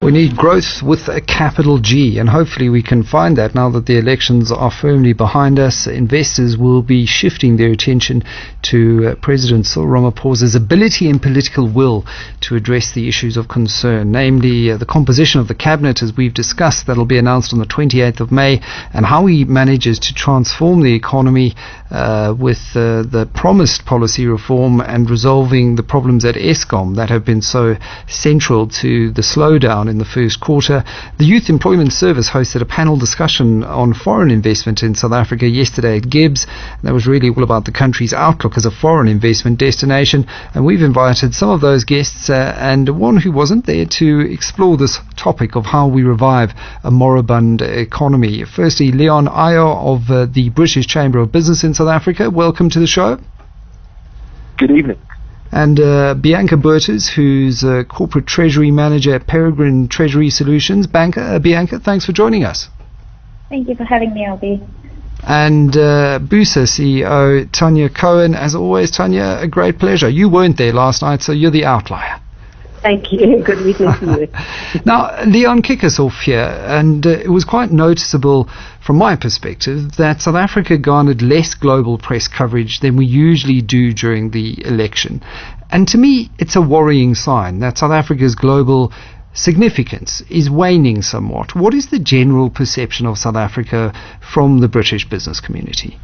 We need growth with a capital G, and hopefully we can find that now that the elections are firmly behind us. Investors will be shifting their attention to President Cyril Ramaphosa's ability and political will to address the issues of concern, namely the composition of the cabinet, as we've discussed. That'll be announced on the 28th of May, and how he manages to transform the economy with the promised policy reform and resolving the problems at Eskom that have been so central to the slowdown in the first quarter. The Youth Employment Service hosted a panel discussion on foreign investment in South Africa yesterday at Gibbs. That was really all about the country's outlook as a foreign investment destination, and we've invited some of those guests and one who wasn't there to explore this topic of how we revive a moribund economy. Firstly, Leon Ayo of the British Chamber of Business in South Africa. Welcome to the show. Good evening. And Bianca Berters, who's Corporate Treasury Manager at Peregrine Treasury Solutions. Bianca, thanks for joining us. Thank you for having me, LB. And Busa CEO Tanya Cohen. As always, Tanya, a great pleasure. You weren't there last night, so you're the outlier. Thank you. Good evening to you. Now, Leon, kick us off here. And it was quite noticeable from my perspective that South Africa garnered less global press coverage than we usually do during the election. And to me, it's a worrying sign that South Africa's global significance is waning somewhat. What is the general perception of South Africa from the British business community?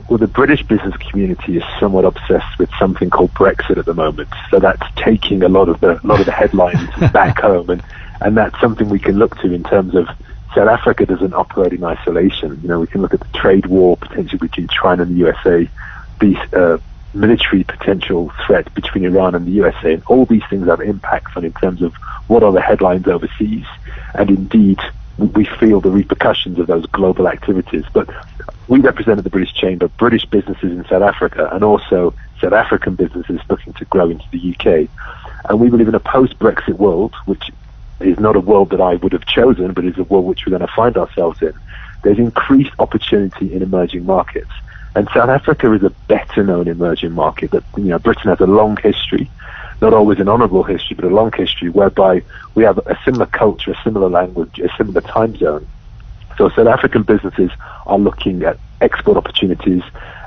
Well, the British business community is somewhat obsessed with something called Brexit at the moment. So that's taking a lot of the headlines back home, and that's something we can look to in terms of South Africa doesn't operate in isolation. You know, we can look at the trade war potentially between China and the USA, the military potential threat between Iran and the USA, and all these things have impacts on in terms of what are the headlines overseas, and indeed we feel the repercussions of those global activities. But we represented the British Chamber, British businesses in South Africa, and also South African businesses looking to grow into the UK. And we believe in a post-Brexit world, which is not a world that I would have chosen, but is a world which we're going to find ourselves in. There's increased opportunity in emerging markets. And South Africa is a better-known emerging market. That, you know, Britain has a long history, not always an honourable history, but a long history whereby we have a similar culture, a similar language, a similar time zone. So South African businesses are looking at export opportunities,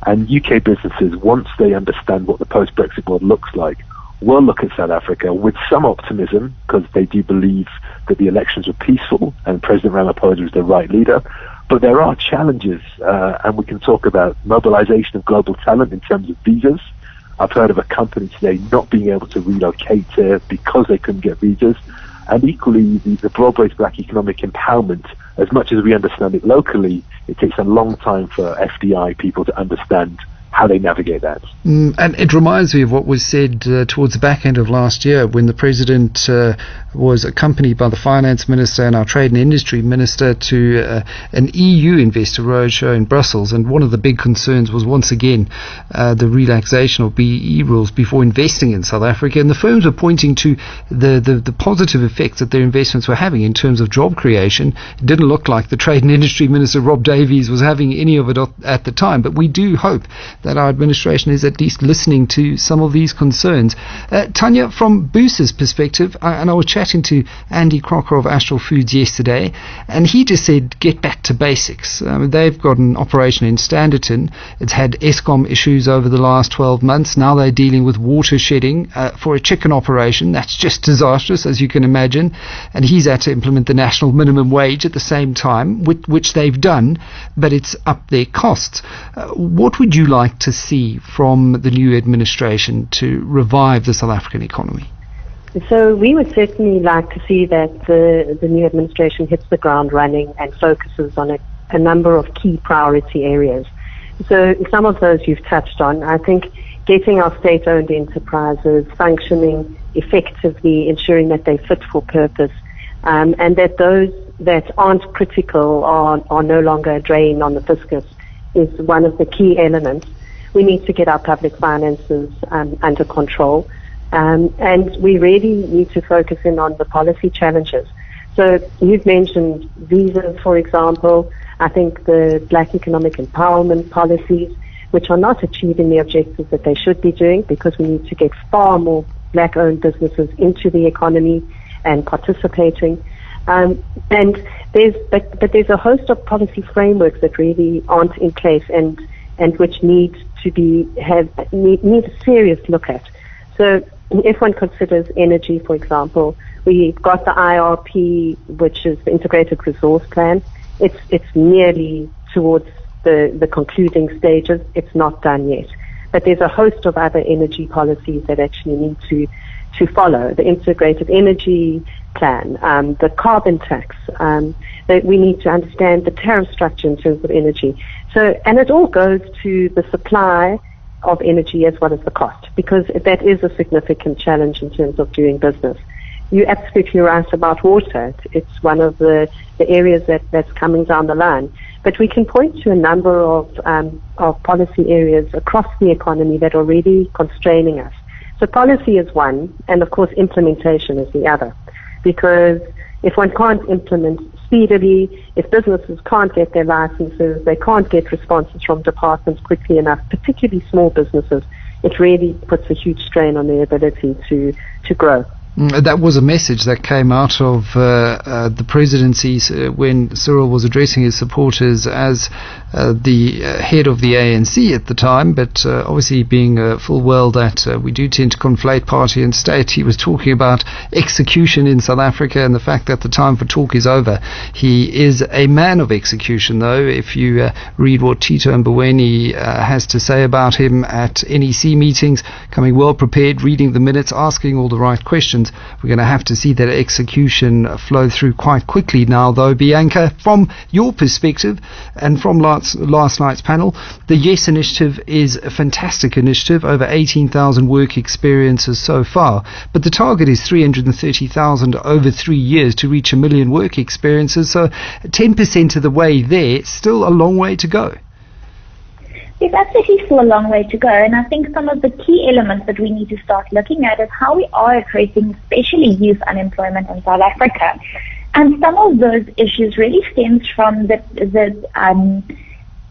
and UK businesses, once they understand what the post-Brexit world looks like, will look at South Africa with some optimism, because they do believe that the elections were peaceful and President Ramaphosa is the right leader. But there are challenges, and we can talk about mobilization of global talent in terms of visas. I've heard of a company today not being able to relocate here because they couldn't get visas. And equally, the broad-based black economic empowerment, as much as we understand it locally, it takes a long time for FDI people to understand how they navigate that. And it reminds me of what was said towards the back end of last year when the President was accompanied by the Finance Minister and our Trade and Industry Minister to an EU investor roadshow in Brussels. And one of the big concerns was once again the relaxation of BEE rules before investing in South Africa. And the firms were pointing to the positive effects that their investments were having in terms of job creation. It didn't look like the Trade and Industry Minister, Rob Davies, was having any of it at the time. But we do hope that our administration is at least listening to some of these concerns. Tanya, from Busa's perspective, and I was chatting to Andy Crocker of Astral Foods yesterday, and he just said, get back to basics. They've got an operation in Standerton. It's had Eskom issues over the last 12 months. Now they're dealing with water shedding for a chicken operation. That's just disastrous, as you can imagine. And he's had to implement the national minimum wage at the same time, which they've done, but it's up their costs. What would you like to see from the new administration to revive the South African economy? So we would certainly like to see that the new administration hits the ground running and focuses on a number of key priority areas. So some of those you've touched on. I think getting our state-owned enterprises functioning effectively, ensuring that they're fit for purpose, and that those that aren't critical are no longer a drain on the fiscus is one of the key elements. We need to get our public finances under control. And we really need to focus in on the policy challenges. So you've mentioned visas, for example. I think the black economic empowerment policies, which are not achieving the objectives that they should be doing, because we need to get far more black-owned businesses into the economy. and participating. And there's a host of policy frameworks that really aren't in place and which need a serious look at. So if one considers energy, for example, we've got the IRP, which is the Integrated Resource Plan. It's nearly towards the concluding stages. It's not done yet. But there's a host of other energy policies that actually need to follow. The Integrated Energy Plan, the carbon tax, that we need to understand the tariff structure in terms of energy. So, and it all goes to the supply of energy as well as the cost, because that is a significant challenge in terms of doing business. You're absolutely right about water. It's one of the areas that's coming down the line. But we can point to a number of policy areas across the economy that are really constraining us. So policy is one, and of course implementation is the other. Because if one can't implement speedily, if businesses can't get their licenses, they can't get responses from departments quickly enough, particularly small businesses, it really puts a huge strain on their ability to grow. That was a message that came out of the presidency when Cyril was addressing his supporters as the head of the ANC at the time, but obviously being full well that we do tend to conflate party and state. He was talking about execution in South Africa and the fact that the time for talk is over. He is a man of execution, though. If you read what Tito Mboweni has to say about him at NEC meetings, coming well prepared, reading the minutes, asking all the right questions, we're going to have to see that execution flow through quite quickly now, though. Bianca, from your perspective and from last night's panel, the Yes Initiative is a fantastic initiative, over 18,000 work experiences so far, but the target is 330,000 over 3 years to reach 1 million work experiences, so 10% of the way there, still a long way to go. There's absolutely still a long way to go, and I think some of the key elements that we need to start looking at is how we are addressing especially youth unemployment in South Africa. And some of those issues really stems from the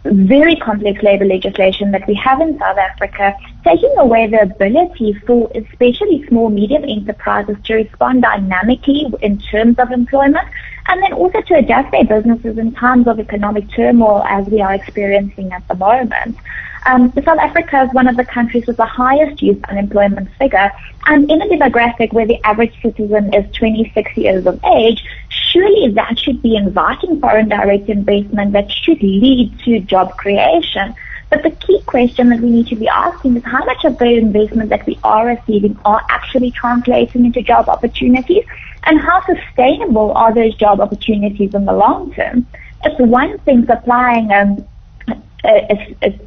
very complex labour legislation that we have in South Africa, taking away the ability for especially small, medium enterprises to respond dynamically in terms of employment, and then also to adapt their businesses in times of economic turmoil as we are experiencing at the moment. South Africa is one of the countries with the highest youth unemployment figure, and in a demographic where the average citizen is 26 years of age, surely that should be inviting foreign direct investment that should lead to job creation. But the key question that we need to be asking is how much of the investment that we are receiving are actually translating into job opportunities, and how sustainable are those job opportunities in the long term. It's one thing supplying a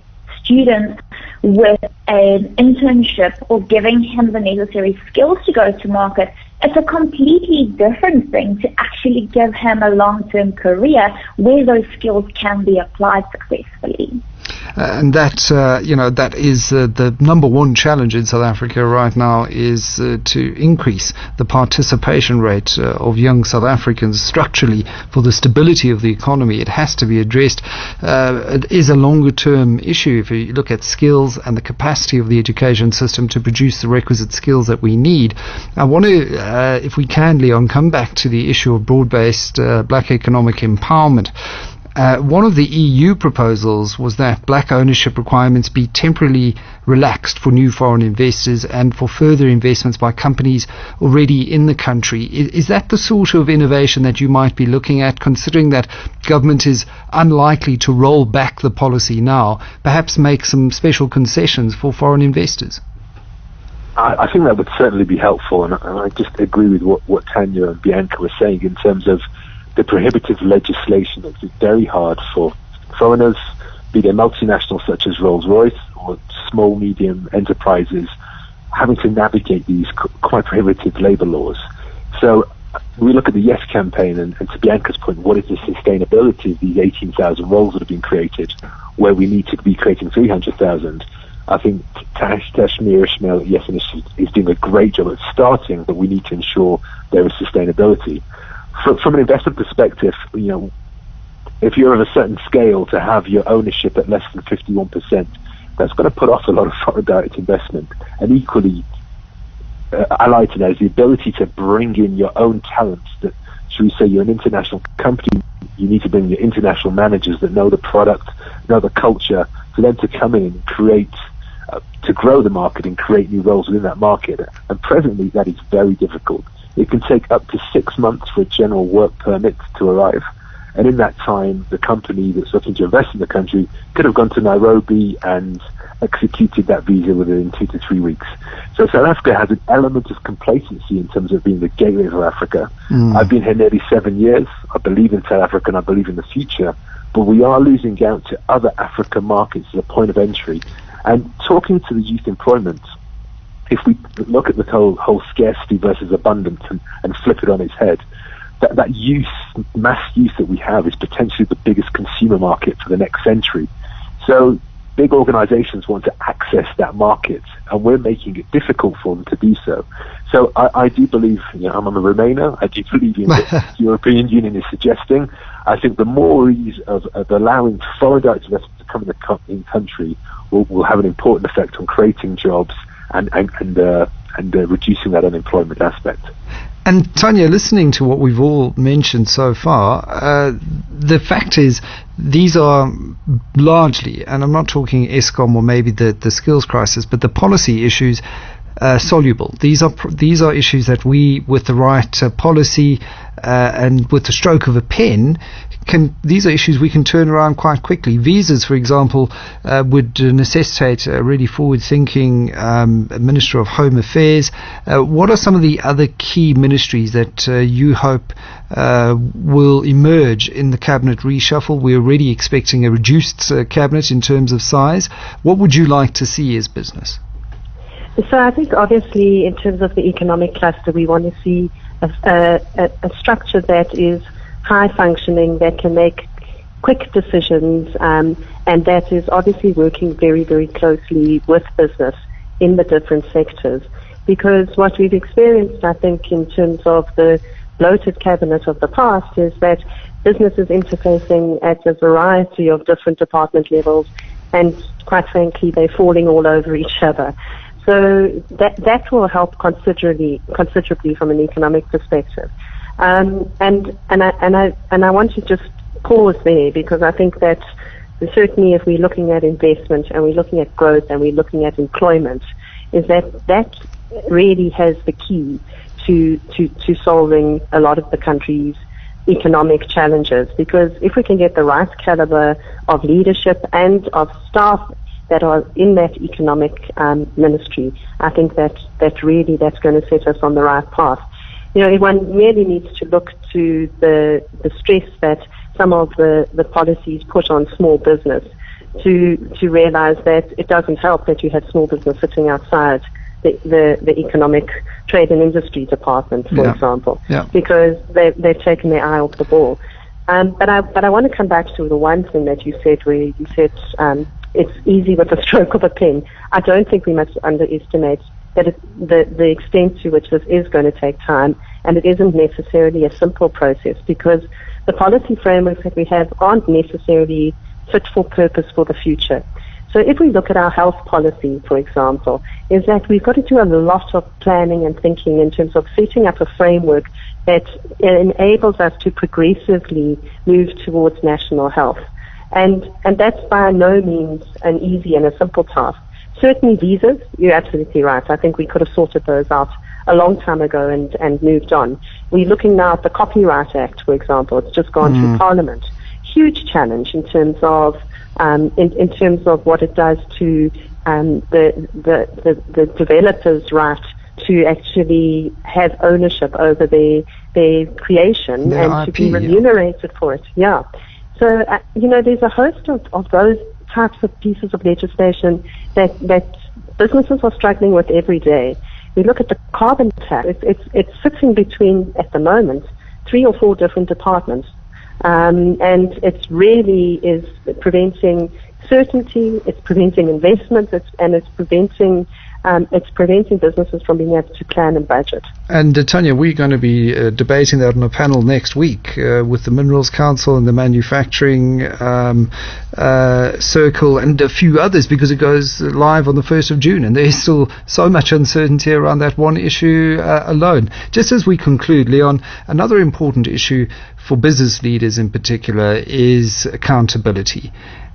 student with an internship or giving him the necessary skills to go to market. It's a completely different thing to actually give him a long-term career where those skills can be applied successfully. And that, that is the number one challenge in South Africa right now, is to increase the participation rate of young South Africans structurally for the stability of the economy. It has to be addressed. It is a longer term issue if you look at skills and the capacity of the education system to produce the requisite skills that we need. I want to, if we can, Leon, come back to the issue of broad-based black economic empowerment. One of the EU proposals was that black ownership requirements be temporarily relaxed for new foreign investors and for further investments by companies already in the country. Is that the sort of innovation that you might be looking at, considering that government is unlikely to roll back the policy now, perhaps make some special concessions for foreign investors? I think that would certainly be helpful, and I just agree with what Tanya and Bianca were saying in terms of the prohibitive legislation makes it very hard for foreigners, be they multinationals such as Rolls-Royce or small, medium enterprises, having to navigate these quite prohibitive labour laws. So we look at the Yes campaign, and to Bianca's point, what is the sustainability of these 18,000 roles that have been created, where we need to be creating 300,000? I think Tashmir Ismail at Yes Initiative is doing a great job at starting, but we need to ensure there is sustainability. From an investment perspective, if you're of a certain scale, to have your ownership at less than 51%, that's going to put off a lot of foreign direct investment. And equally, allied to that is the ability to bring in your own talents. That, should we say, you're an international company, you need to bring your international managers that know the product, know the culture, for them to come in and create, to grow the market and create new roles within that market. And presently, that is very difficult. It can take up to 6 months for a general work permit to arrive. And in that time, the company that's looking to invest in the country could have gone to Nairobi and executed that visa within 2 to 3 weeks. So South Africa has an element of complacency in terms of being the gateway of Africa. I've been here nearly 7 years. I believe in South Africa and I believe in the future. But we are losing out to other African markets as a point of entry. And talking to the youth employment, if we look at the whole scarcity versus abundance and flip it on its head, that youth, mass youth that we have is potentially the biggest consumer market for the next century. So big organizations want to access that market, and we're making it difficult for them to do so. So I do believe, I'm a Remainer, I do believe in what the European Union is suggesting. I think the more ease of allowing foreign direct investment to come in the country will have an important effect on creating jobs and reducing that unemployment aspect. And Tanya, listening to what we've all mentioned so far, the fact is these are largely, and I'm not talking ESCOM or maybe the skills crisis, but the policy issues soluble. These are issues that we, with the right policy and with the stroke of a pen, these are issues we can turn around quite quickly. Visas, for example, would necessitate a really forward-thinking Minister of Home Affairs. What are some of the other key ministries that you hope will emerge in the cabinet reshuffle? We're already expecting a reduced cabinet in terms of size. What would you like to see as business? So I think obviously in terms of the economic cluster, we want to see a structure that is high functioning, that can make quick decisions, and that is obviously working very, very closely with business in the different sectors. Because what we've experienced, I think, in terms of the bloated cabinet of the past is that business is interfacing at a variety of different department levels, and quite frankly, they're falling all over each other. So that will help considerably from an economic perspective. And I want to just pause there, because I think that certainly if we're looking at investment and we're looking at growth and we're looking at employment, is that really has the key to solving a lot of the country's economic challenges. Because if we can get the right caliber of leadership and of staff that are in that economic ministry, I think that's going to set us on the right path. One really needs to look to the stress that some of the policies put on small business to realize that it doesn't help that you have small business sitting outside the economic trade and industry department, for example, because they've taken their eye off the ball. But I want to come back to the one thing that you said, where you said it's easy with a stroke of a pen. I don't think we must underestimate that the extent to which this is going to take time, and it isn't necessarily a simple process, because the policy frameworks that we have aren't necessarily fit for purpose for the future. So if we look at our health policy, for example, is that we've got to do a lot of planning and thinking in terms of setting up a framework that enables us to progressively move towards national health. And that's by no means an easy and a simple task. Certainly visas, you're absolutely right. I think we could have sorted those out a long time ago and moved on. We're looking now at the Copyright Act, for example. It's just gone through Parliament. Huge challenge in terms of what it does to the developers' right to actually have ownership over their creation and IP, to be remunerated for it. Yeah. So there's a host of those types of pieces of legislation that businesses are struggling with every day. We look at the carbon tax. It's sitting between, at the moment, 3 or 4 different departments. And it really is preventing certainty, it's preventing investment, it's preventing it's preventing businesses from being able to plan and budget. And Tanya, we're going to be debating that on a panel next week with the Minerals Council and the Manufacturing Circle and a few others, because it goes live on the 1st of June, and there's still so much uncertainty around that one issue alone. Just as we conclude, Leon, another important issue for business leaders in particular is accountability.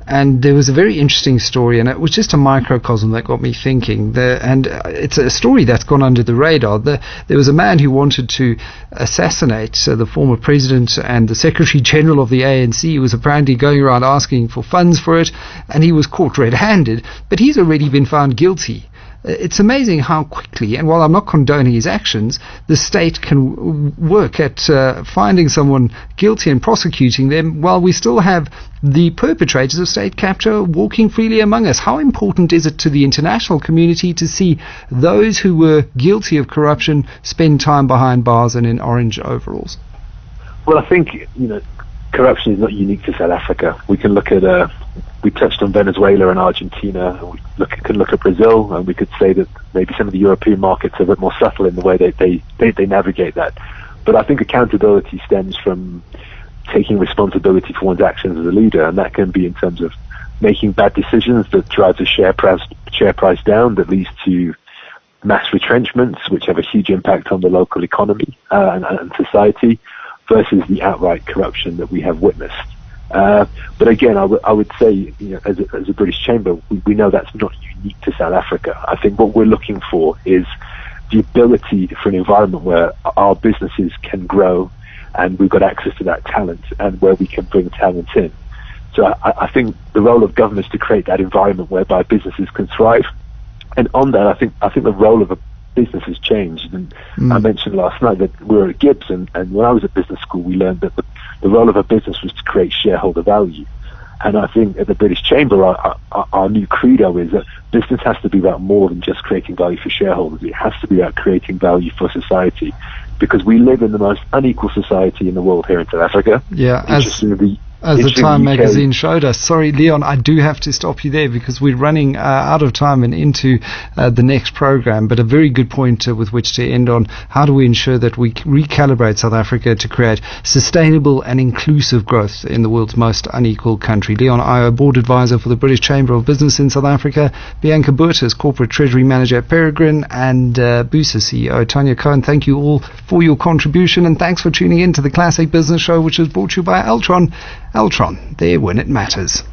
And there was a very interesting story, and it was just a microcosm that got me thinking. And it's a story that's gone under the radar. There was a man who wanted to assassinate the former president and the Secretary General of the ANC. He was apparently going around asking for funds for it, and he was caught red-handed. But he's already been found guilty. It's amazing how quickly, and while I'm not condoning his actions, the state can work at finding someone guilty and prosecuting them while we still have the perpetrators of state capture walking freely among us. How important is it to the international community to see those who were guilty of corruption spend time behind bars and in orange overalls? Well, I think, corruption is not unique to South Africa. We can look at, we touched on Venezuela and Argentina, and we can look at Brazil, and we could say that maybe some of the European markets are a bit more subtle in the way they navigate that. But I think accountability stems from taking responsibility for one's actions as a leader, and that can be in terms of making bad decisions that drive the share price down, that leads to mass retrenchments, which have a huge impact on the local economy and society, versus the outright corruption that we have witnessed. But again, I would say, as a British Chamber, we know that's not unique to South Africa. I think what we're looking for is the ability for an environment where our businesses can grow, and we've got access to that talent, and where we can bring talent in. So I think the role of government is to create that environment whereby businesses can thrive. And on that, I think the role of a business has changed. And I mentioned last night that we were at Gibbs, and when I was at business school, we learned that the role of a business was to create shareholder value. And I think at the British Chamber, our new credo is that business has to be about more than just creating value for shareholders. It has to be about creating value for society, because we live in the most unequal society in the world here in South Africa. Yeah, as the Time magazine showed us. Sorry, Leon, I do have to stop you there because we're running out of time and into the next program. But a very good point with which to end on. How do we ensure that we recalibrate South Africa to create sustainable and inclusive growth in the world's most unequal country? Leon Ayo, Board Advisor for the British Chamber of Business in South Africa, Bianca Burtis, Corporate Treasury Manager at Peregrine, and Busa CEO Tanya Cohen. Thank you all for your contribution, and thanks for tuning in to the Classic Business Show, which is brought to you by Altron. Altron, there when it matters.